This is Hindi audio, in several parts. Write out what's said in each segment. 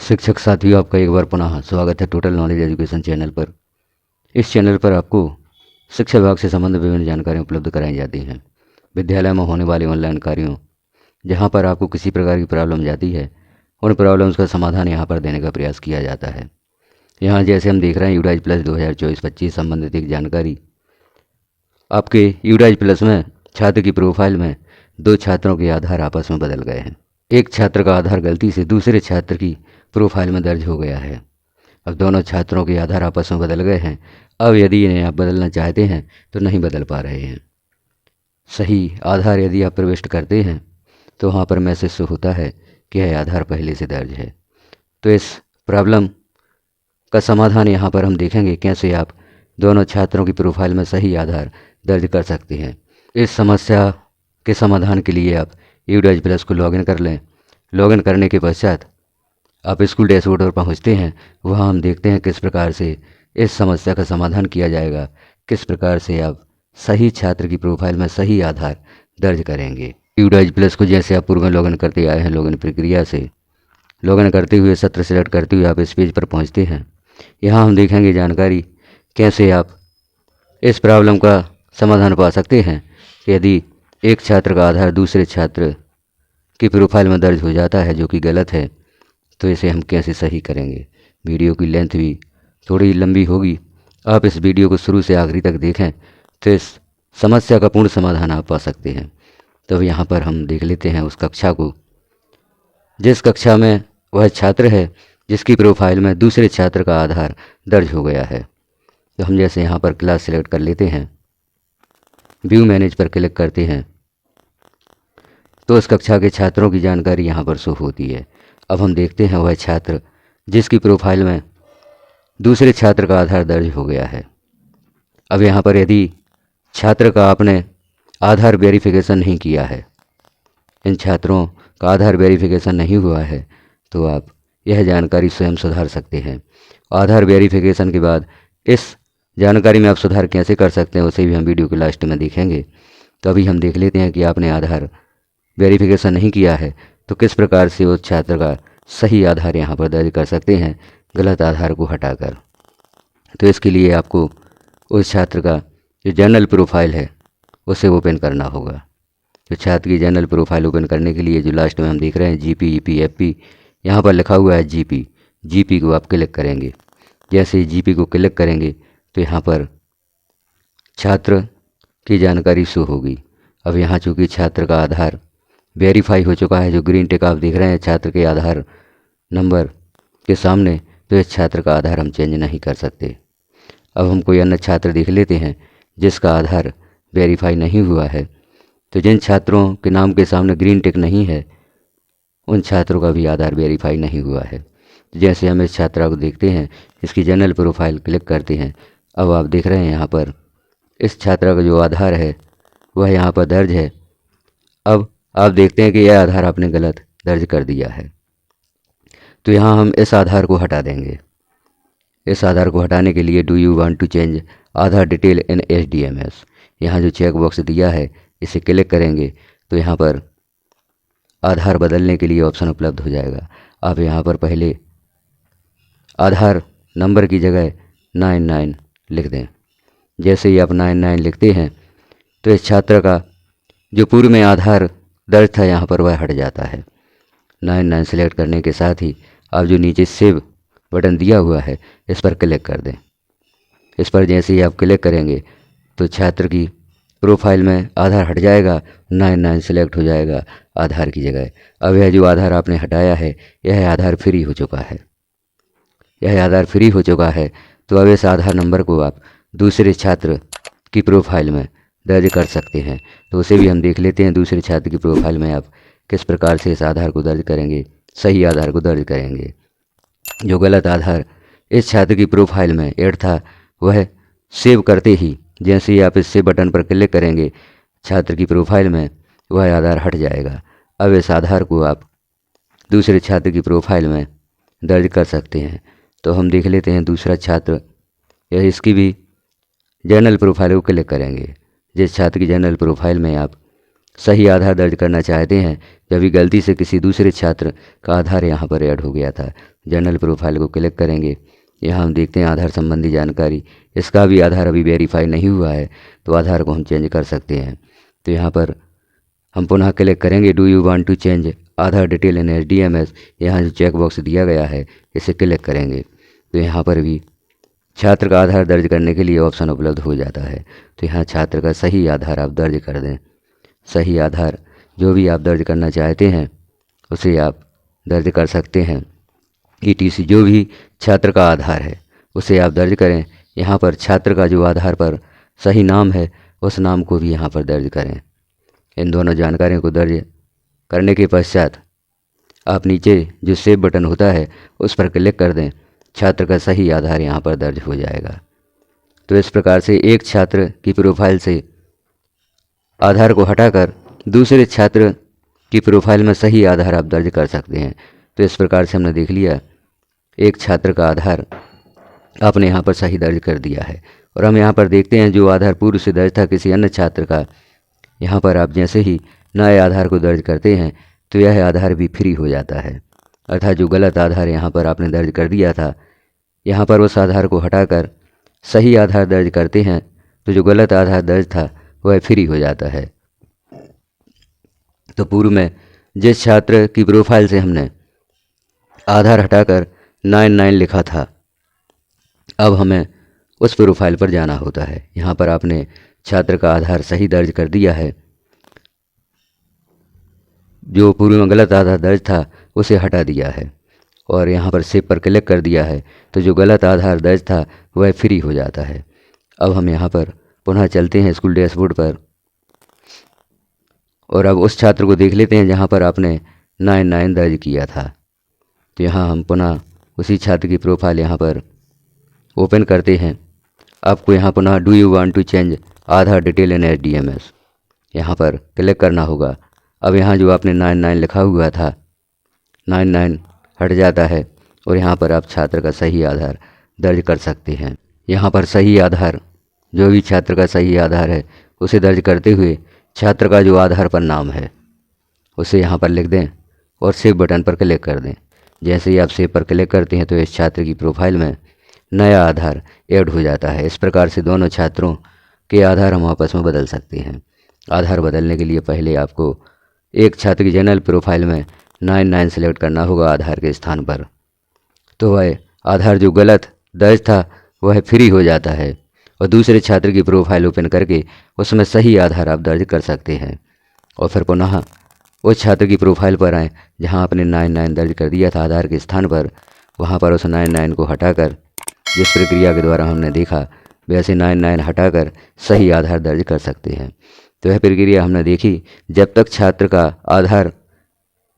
शिक्षक साथियों, आपका एक बार पुनः स्वागत है टोटल नॉलेज एजुकेशन चैनल पर। इस चैनल पर आपको शिक्षा विभाग से संबंधित विभिन्न जानकारियाँ उपलब्ध कराई जाती हैं। विद्यालय में होने वाले ऑनलाइन कार्यों, जहाँ पर आपको किसी प्रकार की प्रॉब्लम जाती है, उन प्रॉब्लम्स का समाधान यहाँ पर देने का प्रयास किया जाता है। यहाँ जैसे हम देख रहे हैं यूडाइज प्लस 2024-25 संबंधित एक जानकारी। आपके यूडाइज प्लस में छात्र की प्रोफाइल में दो छात्रों के आधार आपस में बदल गए हैं। एक छात्र का आधार गलती से दूसरे छात्र की प्रोफाइल में दर्ज हो गया है। अब दोनों छात्रों के आधार आपस में बदल गए हैं। अब यदि इन्हें आप बदलना चाहते हैं तो नहीं बदल पा रहे हैं। सही आधार यदि आप प्रविष्ट करते हैं तो वहाँ पर मैसेज शो होता है कि यह आधार पहले से दर्ज है। तो इस प्रॉब्लम का समाधान यहाँ पर हम देखेंगे कैसे आप दोनों छात्रों की प्रोफाइल में सही आधार दर्ज कर सकते हैं। इस समस्या के समाधान के लिए आप यूडाइज प्लस को लॉगिन कर लें। लॉगिन करने के पश्चात आप स्कूल डैशबोर्ड पर पहुँचते हैं। वहाँ हम देखते हैं किस प्रकार से इस समस्या का समाधान किया जाएगा, किस प्रकार से आप सही छात्र की प्रोफाइल में सही आधार दर्ज करेंगे। यूडाइज प्लस को जैसे आप पूर्व में लॉगिन करते आए हैं, लॉगिन प्रक्रिया से लॉगिन करते हुए सत्र सेलेक्ट करते हुए आप इस पेज पर पहुँचते हैं। यहाँ हम देखेंगे जानकारी कैसे आप इस प्रॉब्लम का समाधान पा सकते हैं। यदि एक छात्र का आधार दूसरे छात्र की प्रोफाइल में दर्ज हो जाता है जो कि गलत है, तो इसे हम कैसे सही करेंगे। वीडियो की लेंथ भी थोड़ी लंबी होगी। आप इस वीडियो को शुरू से आखिरी तक देखें तो इस समस्या का पूर्ण समाधान आप पा सकते हैं। तो यहाँ पर हम देख लेते हैं उस कक्षा को जिस कक्षा में वह छात्र है जिसकी प्रोफाइल में दूसरे छात्र का आधार दर्ज हो गया है। तो हम जैसे यहाँ पर क्लास सेलेक्ट कर लेते हैं, व्यू मैनेज पर क्लिक करते हैं तो उस कक्षा के छात्रों की जानकारी यहाँ पर शो होती है। अब हम देखते हैं वह छात्र जिसकी प्रोफाइल में दूसरे छात्र का आधार दर्ज हो गया है। अब यहाँ पर यदि छात्र का आपने आधार वेरिफिकेशन नहीं किया है, इन छात्रों का आधार वेरिफिकेशन नहीं हुआ है, तो आप यह जानकारी स्वयं सुधार सकते हैं। आधार वेरिफिकेशन के बाद इस जानकारी में आप सुधार कैसे कर सकते हैं उसे भी हम वीडियो के लास्ट में देखेंगे। तो अभी हम देख लेते हैं कि आपने आधार वेरिफिकेशन नहीं किया है तो किस प्रकार से उस छात्र का सही आधार यहाँ पर दर्ज कर सकते हैं गलत आधार को हटाकर। तो इसके लिए आपको उस छात्र का जो जनरल प्रोफाइल है उसे ओपन करना होगा। तो छात्र की जनरल प्रोफाइल ओपन करने के लिए जो लास्ट में हम देख रहे हैं जीपी ईपी एफपी, यहाँ पर लिखा हुआ है जीपी को आप क्लिक करेंगे। जैसे ही जीपी को क्लिक करेंगे तो यहाँ पर छात्र की जानकारी शो होगी। अब यहाँ चूँकि छात्र का आधार वेरीफाई हो चुका है, जो ग्रीन टिक आप देख रहे हैं छात्र के आधार नंबर के सामने, तो इस छात्र का आधार हम चेंज नहीं कर सकते। अब हम कोई अन्य छात्र देख लेते हैं जिसका आधार वेरीफाई नहीं हुआ है। तो जिन छात्रों के नाम के सामने ग्रीन टिक नहीं है उन छात्रों का भी आधार वेरीफाई नहीं हुआ है। जैसे हम इस छात्रा को देखते हैं, इसकी जनरल प्रोफाइल क्लिक करते हैं। अब आप देख रहे हैं यहाँ पर इस छात्रा का जो आधार है वह यहाँ पर दर्ज है। अब आप देखते हैं कि यह आधार आपने गलत दर्ज कर दिया है, तो यहाँ हम इस आधार को हटा देंगे। इस आधार को हटाने के लिए do you want to change Aadhaar detail in HDMS, यहाँ जो चेक बॉक्स दिया है इसे क्लिक करेंगे तो यहाँ पर आधार बदलने के लिए ऑप्शन उपलब्ध हो जाएगा। आप यहाँ पर पहले आधार नंबर की जगह 99 लिख दें। जैसे ही आप 99 लिखते हैं तो इस छात्र का जो पूर्व में आधार दर्ज था यहाँ पर वह हट जाता है। 99 सेलेक्ट करने के साथ ही आप जो नीचे सेव बटन दिया हुआ है इस पर क्लिक कर दें। इस पर जैसे ही आप क्लिक करेंगे तो छात्र की प्रोफाइल में आधार हट जाएगा, 99 सेलेक्ट हो जाएगा आधार की जगह। अब यह जो आधार आपने हटाया है यह आधार फ्री हो चुका है। यह आधार फ्री हो चुका है तो अब इस आधार नंबर को आप दूसरे छात्र की प्रोफाइल में दर्ज कर सकते हैं। तो उसे भी हम देख लेते हैं दूसरे छात्र की प्रोफाइल में आप किस प्रकार से इस आधार को दर्ज करेंगे, सही आधार को दर्ज करेंगे। जो गलत आधार इस छात्र की प्रोफाइल में ऐड था वह सेव करते ही जैसे ही आप इस सेव बटन पर क्लिक करेंगे छात्र की प्रोफाइल में वह आधार हट जाएगा। अब इस आधार को आप दूसरे छात्र की प्रोफाइल में दर्ज कर सकते हैं। तो हम देख लेते हैं दूसरा छात्र, या इसकी भी जनरल प्रोफाइल को क्लिक करेंगे। जिस छात्र की जनरल प्रोफाइल में आप सही आधार दर्ज करना चाहते हैं, जब भी गलती से किसी दूसरे छात्र का आधार यहाँ पर ऐड हो गया था, जनरल प्रोफाइल को क्लिक करेंगे। यहाँ हम देखते हैं आधार संबंधी जानकारी, इसका भी आधार अभी वेरीफाई नहीं हुआ है तो आधार को हम चेंज कर सकते हैं। तो यहाँ पर हम पुनः क्लिक करेंगे do you want to change Aadhaar detail in HDMS। यहाँ जो चेक बॉक्स दिया गया है इसे क्लिक करेंगे तो यहाँ पर भी छात्र का आधार दर्ज करने के लिए ऑप्शन उपलब्ध हो जाता है। तो यहाँ छात्र का सही आधार आप दर्ज कर दें। सही आधार जो भी आप दर्ज करना चाहते हैं उसे आप दर्ज कर सकते हैं। ETC जो भी छात्र का आधार है उसे आप दर्ज करें। यहाँ पर छात्र का जो आधार पर सही नाम है उस नाम को भी यहाँ पर दर्ज करें। इन दोनों जानकारियों को दर्ज करने के पश्चात आप नीचे जो सेव बटन होता है उस पर क्लिक कर दें। छात्र का सही आधार यहाँ पर दर्ज हो जाएगा। तो इस प्रकार से एक छात्र की प्रोफाइल से आधार को हटाकर दूसरे छात्र की प्रोफाइल में सही आधार आप दर्ज कर सकते हैं। तो इस प्रकार से हमने देख लिया, एक छात्र का आधार आपने यहाँ पर सही दर्ज कर दिया है। और हम यहाँ पर देखते हैं जो आधार पूर्व से दर्ज था किसी अन्य छात्र का, यहाँ पर आप जैसे ही नए आधार को दर्ज करते हैं तो यह आधार भी फ्री हो जाता है। अर्थात जो गलत आधार यहाँ पर आपने दर्ज कर दिया था, यहाँ पर उस आधार को हटाकर सही आधार दर्ज करते हैं तो जो गलत आधार दर्ज था वह फ्री हो जाता है। तो पूर्व में जिस छात्र की प्रोफाइल से हमने आधार हटाकर 99 लिखा था, अब हमें उस प्रोफाइल पर जाना होता है। यहाँ पर आपने छात्र का आधार सही दर्ज कर दिया है, जो पूर्व में गलत आधार दर्ज था उसे हटा दिया है और यहाँ पर सेव पर क्लिक कर दिया है तो जो गलत आधार दर्ज था वह फ्री हो जाता है। अब हम यहाँ पर पुनः चलते हैं स्कूल डैशबोर्ड पर और अब उस छात्र को देख लेते हैं जहाँ पर आपने 99 दर्ज किया था। तो यहाँ हम पुनः उसी छात्र की प्रोफाइल यहाँ पर ओपन करते हैं। आपको यहाँ पुनः do you want to change Aadhaar detail in HDMS यहाँ पर क्लिक करना होगा। अब यहाँ जो आपने 99 लिखा हुआ था 99 हट जाता है और यहाँ पर आप छात्र का सही आधार दर्ज कर सकते हैं। यहाँ पर सही आधार जो भी छात्र का सही आधार है उसे दर्ज करते हुए छात्र का जो आधार पर नाम है उसे यहाँ पर लिख दें और सेव बटन पर क्लिक कर दें। जैसे ही आप सेव पर क्लिक करते हैं तो इस छात्र की प्रोफाइल में नया आधार ऐड हो जाता है। इस प्रकार से दोनों छात्रों के आधार हम आपस में बदल सकते हैं। आधार बदलने के लिए पहले आपको एक छात्र की जनरल प्रोफाइल में 99 सेलेक्ट करना होगा आधार के स्थान पर, तो वह आधार जो गलत दर्ज था वह फ्री हो जाता है और दूसरे छात्र की प्रोफाइल ओपन करके उसमें सही आधार आप दर्ज कर सकते हैं। और फिर पुनः उस छात्र की प्रोफाइल पर आएँ जहां आपने 99 दर्ज कर दिया था आधार के स्थान पर, वहां पर उस 99 को हटाकर जिस प्रक्रिया के द्वारा हमने देखा वैसे 99 हटाकर सही आधार दर्ज कर सकते हैं। तो यह प्रक्रिया हमने देखी। जब तक छात्र का आधार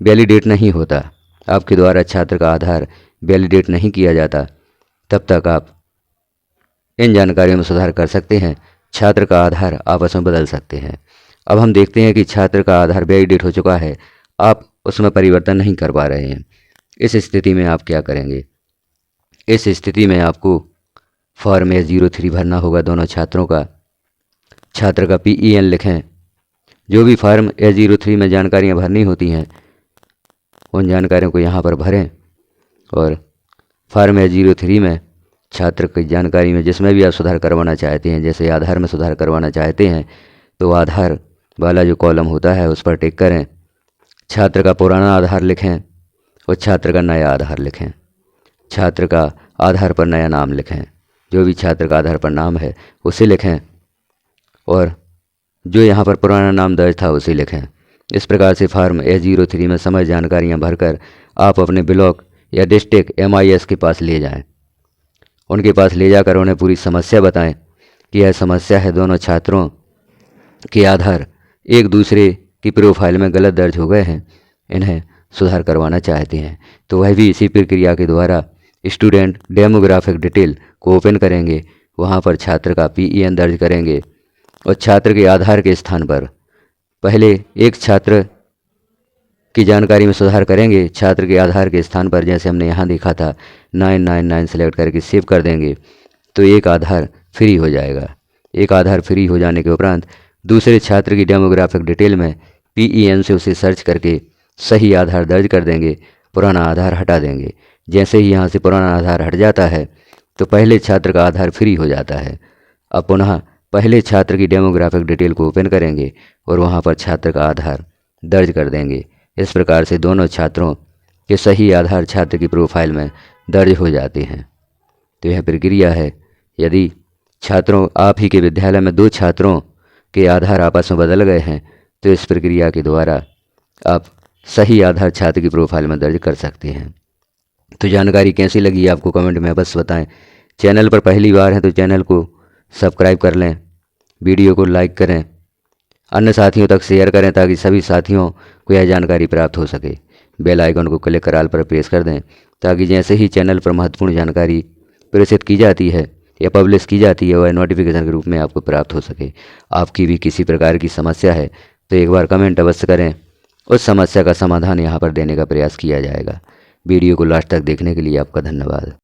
वैलिडेट नहीं होता, आपके द्वारा छात्र का आधार वैलिडेट नहीं किया जाता, तब तक आप इन जानकारियों में सुधार कर सकते हैं। छात्र का आधार आपस में बदल सकते हैं। अब हम देखते हैं कि छात्र का आधार वैलिडेट हो चुका है, आप उसमें परिवर्तन नहीं कर पा रहे हैं। इस स्थिति में आप क्या करेंगे? इस स्थिति में आपको फॉर्म S03 भरना होगा दोनों छात्रों का। छात्र का PEN लिखें। जो भी फॉर्म S03 में जानकारियां भरनी होती हैं उन जानकारियों को यहाँ पर भरें और फॉर्म S03 में छात्र की जानकारी में जिसमें भी आप सुधार करवाना चाहते हैं, जैसे आधार में सुधार करवाना चाहते हैं तो आधार वाला जो कॉलम होता है उस पर टिक करें। छात्र का पुराना आधार लिखें और छात्र का नया आधार लिखें। छात्र का आधार पर नया नाम लिखें। जो भी छात्र का आधार पर नाम है उसे लिखें और जो यहाँ पर पुराना नाम दर्ज था उसे लिखें। इस प्रकार से फॉर्म S03 में समस्त जानकारियाँ भरकर आप अपने ब्लॉक या डिस्ट्रिक्ट MIS के पास ले जाएं। उनके पास ले जाकर उन्हें पूरी समस्या बताएं कि यह समस्या है, दोनों छात्रों के आधार एक दूसरे की प्रोफाइल में गलत दर्ज हो गए हैं, इन्हें सुधार करवाना चाहते हैं। तो वह भी इसी प्रक्रिया के द्वारा स्टूडेंट डेमोग्राफिक डिटेल को ओपन करेंगे, वहाँ पर छात्र का PEN दर्ज करेंगे और छात्र के आधार के स्थान पर पहले एक छात्र की जानकारी में सुधार करेंगे। छात्र के आधार के स्थान पर जैसे हमने यहाँ देखा था 999 सेलेक्ट करके सेव कर देंगे तो एक आधार फ्री हो जाएगा। एक आधार फ्री हो जाने के उपरांत दूसरे छात्र की डेमोग्राफिक डिटेल में PEN से उसे सर्च करके सही आधार दर्ज कर देंगे, पुराना आधार हटा देंगे। जैसे ही यहाँ से पुराना आधार हट जाता है तो पहले छात्र का आधार फ्री हो जाता है। अब पुनः पहले छात्र की डेमोग्राफिक डिटेल को ओपन करेंगे और वहाँ पर छात्र का आधार दर्ज कर देंगे। इस प्रकार से दोनों छात्रों के सही आधार छात्र की प्रोफाइल में दर्ज हो जाते हैं। तो यह प्रक्रिया है। यदि छात्रों आप ही के विद्यालय में 2 छात्रों के आधार आपस में बदल गए हैं तो इस प्रक्रिया के द्वारा आप सही आधार छात्र की प्रोफाइल में दर्ज कर सकते हैं। तो जानकारी कैसी लगी आपको कमेंट में अवश्य बताएं। चैनल पर पहली बार हैं तो चैनल को सब्सक्राइब कर लें, वीडियो को लाइक करें, अन्य साथियों तक शेयर करें ताकि सभी साथियों को यह जानकारी प्राप्त हो सके। बेल आइकन को क्लिक कर ऑल पर प्रेस कर दें ताकि जैसे ही चैनल पर महत्वपूर्ण जानकारी प्रेषित की जाती है या पब्लिश की जाती है वह नोटिफिकेशन के रूप में आपको प्राप्त हो सके। आपकी भी किसी प्रकार की समस्या है तो एक बार कमेंट अवश्य करें, उस समस्या का समाधान यहाँ पर देने का प्रयास किया जाएगा। वीडियो को लास्ट तक देखने के लिए आपका धन्यवाद।